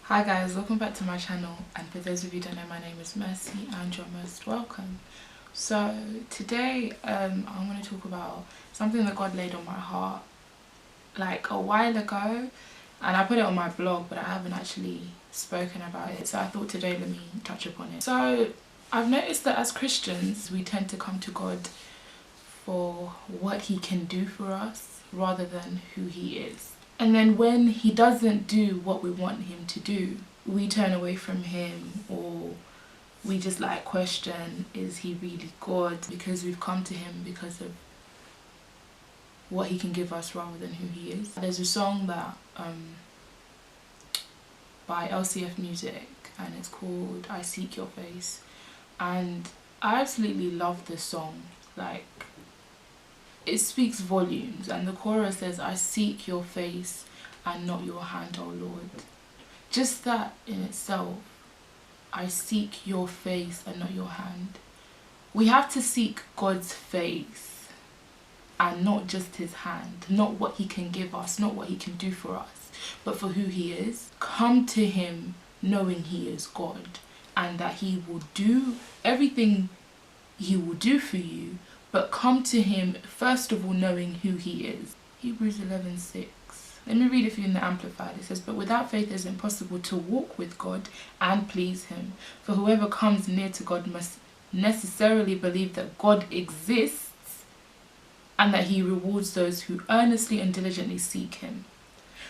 Hi guys, welcome back to my channel, and for those of you who don't know, my name is Mercy and you're most welcome. So today I'm going to talk about something that God laid on my heart like a while ago, and I put it on my blog but I haven't actually spoken about it, so I thought today let me touch upon it. So I've noticed that as Christians we tend to come to God for what he can do for us rather than who he is. And then when he doesn't do what we want him to do, we turn away from him, or we just like question, is he really God? Because we've come to him because of what he can give us rather than who he is. There's a song that by LCF Music, and it's called I Seek Your Face, and I absolutely love this song. Like, it speaks volumes, and the chorus says, I seek your face and not your hand, oh Lord. Just that in itself, I seek your face and not your hand. We have to seek God's face and not just his hand, not what he can give us, not what he can do for us, but for who he is. Come to him knowing he is God and that he will do everything he will do for you, but come to him first of all knowing who he is. Hebrews 11:6. Let me read it for you in the Amplified. It says, but without faith it is impossible to walk with God and please him. For whoever comes near to God must necessarily believe that God exists and that he rewards those who earnestly and diligently seek him.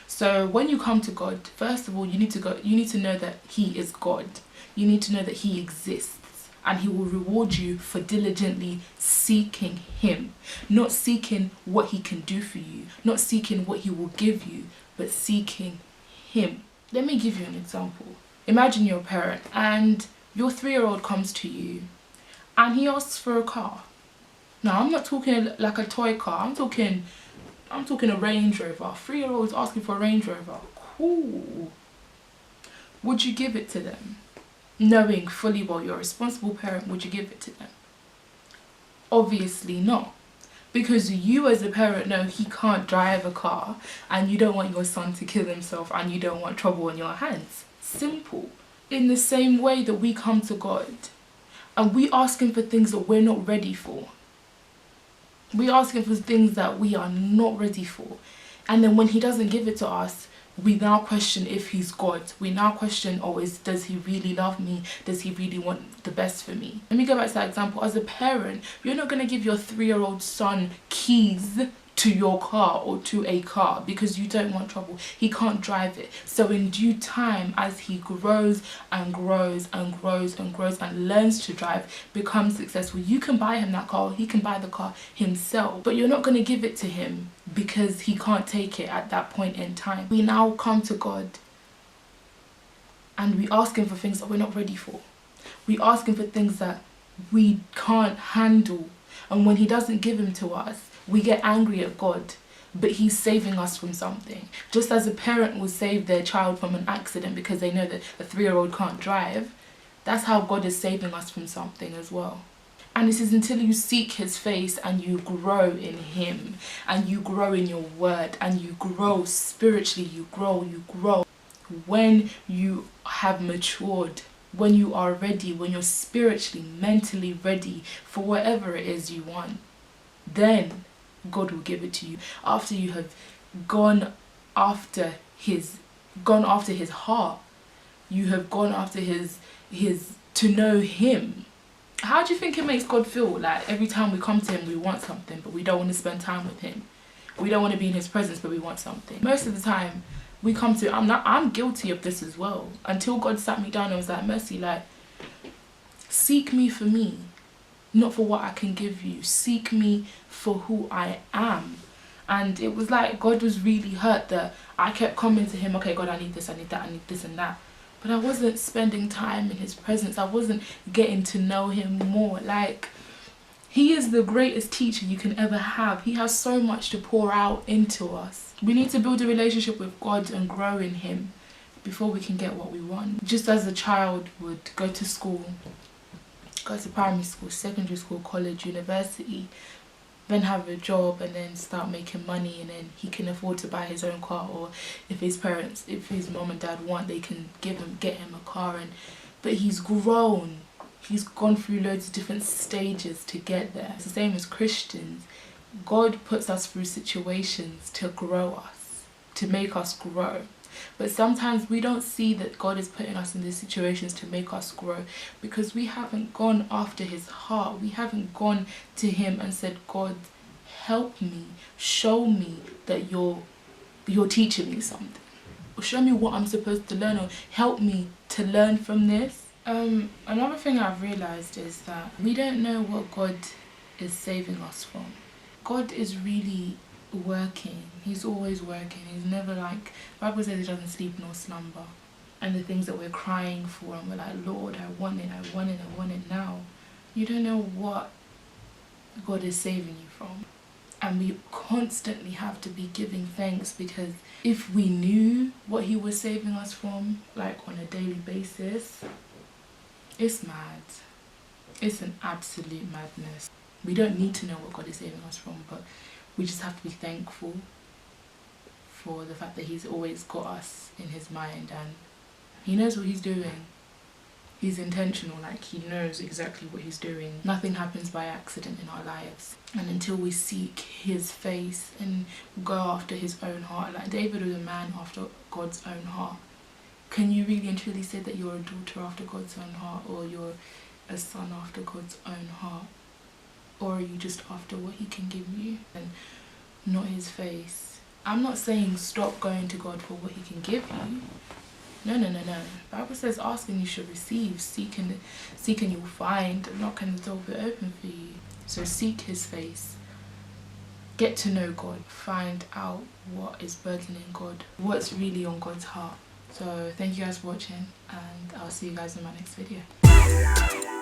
So when you come to God, first of all, you need to know that he is God. You need to know that he exists. And he will reward you for diligently seeking him. Not seeking what he can do for you. Not seeking what he will give you. But seeking him. Let me give you an example. Imagine you're a parent and your 3-year-old comes to you and he asks for a car. Now, I'm not talking like a toy car. I'm talking a Range Rover. 3-year-old's asking for a Range Rover. Cool. Would you give it to them? Knowing fully well you're a responsible parent, would you give it to them? Obviously not. Because you as a parent know he can't drive a car and you don't want your son to kill himself and you don't want trouble on your hands. Simple. In the same way that we come to God and we ask him for things that we're not ready for. We ask him for things that we are not ready for. And then when he doesn't give it to us, we now question if he's God. We now question, does he really love me? Does he really want the best for me? Let me go back to that example. As a parent, you're not going to give your 3-year-old son keys to your car or to a car because you don't want trouble. He can't drive it. So in due time, as he grows and grows and grows and grows and learns to drive, becomes successful, you can buy him that car. He can buy the car himself. But you're not going to give it to him because he can't take it at that point in time. We now come to God and we ask him for things that we're not ready for. We ask him for things that we can't handle. And when he doesn't give them to us, we get angry at God, but he's saving us from something. Just as a parent will save their child from an accident because they know that a 3-year-old can't drive, that's how God is saving us from something as well. And this is until you seek his face and you grow in him and you grow in your word and you grow spiritually, you grow. When you have matured, when you are ready, when you're spiritually, mentally ready for whatever it is you want, then God will give it to you. After you have gone after his heart, you have gone after his to know him. How do you think it makes God feel? Like every time we come to him we want something, but we don't want to spend time with him. We don't want to be in his presence, but we want something. Most of the time we come to, I'm guilty of this as well, until God sat me down and was like, Mercy, like, seek me for me, not for what I can give you. Seek me for who I am. And it was like God was really hurt that I kept coming to him, okay God, I need this, I need that, I need this and that, but I wasn't spending time in his presence. I wasn't getting to know him more. Like, he is the greatest teacher you can ever have. He has so much to pour out into us. We need to build a relationship with God and grow in him before we can get what we want. Just as a child would go to school, go to primary school, secondary school, college, university, then have a job and then start making money, and then he can afford to buy his own car, or if his mom and dad want, they can get him a car. But he's grown. He's gone through loads of different stages to get there. It's the same as Christians. God puts us through situations to grow us, to make us grow. But sometimes we don't see that God is putting us in these situations to make us grow, because we haven't gone after his heart. We haven't gone to him and said, God, help me, show me that you're teaching me something, or show me what I'm supposed to learn, or help me to learn from this. Another thing I've realized is that we don't know what God is saving us from. God is really working. He's always working. He's never like, the Bible says he doesn't sleep nor slumber. And the things that we're crying for, and we're like, Lord, I want it now. You don't know what God is saving you from. And we constantly have to be giving thanks, because if we knew what he was saving us from, like on a daily basis, it's mad. It's an absolute madness. We don't need to know what God is saving us from, but we just have to be thankful for the fact that he's always got us in his mind, and he knows what he's doing. He's intentional, like he knows exactly what he's doing. Nothing happens by accident in our lives. And until we seek his face and go after his own heart, like David was a man after God's own heart. Can you really and truly say that you're a daughter after God's own heart, or you're a son after God's own heart? Or are you just after what he can give you and not his face? I'm not saying stop going to God for what he can give you. No. The Bible says ask and you shall receive, seek and you'll find, knock and the door will be open for you. So seek his face. Get to know God. Find out what is burdening God, what's really on God's heart. So thank you guys for watching, and I'll see you guys in my next video.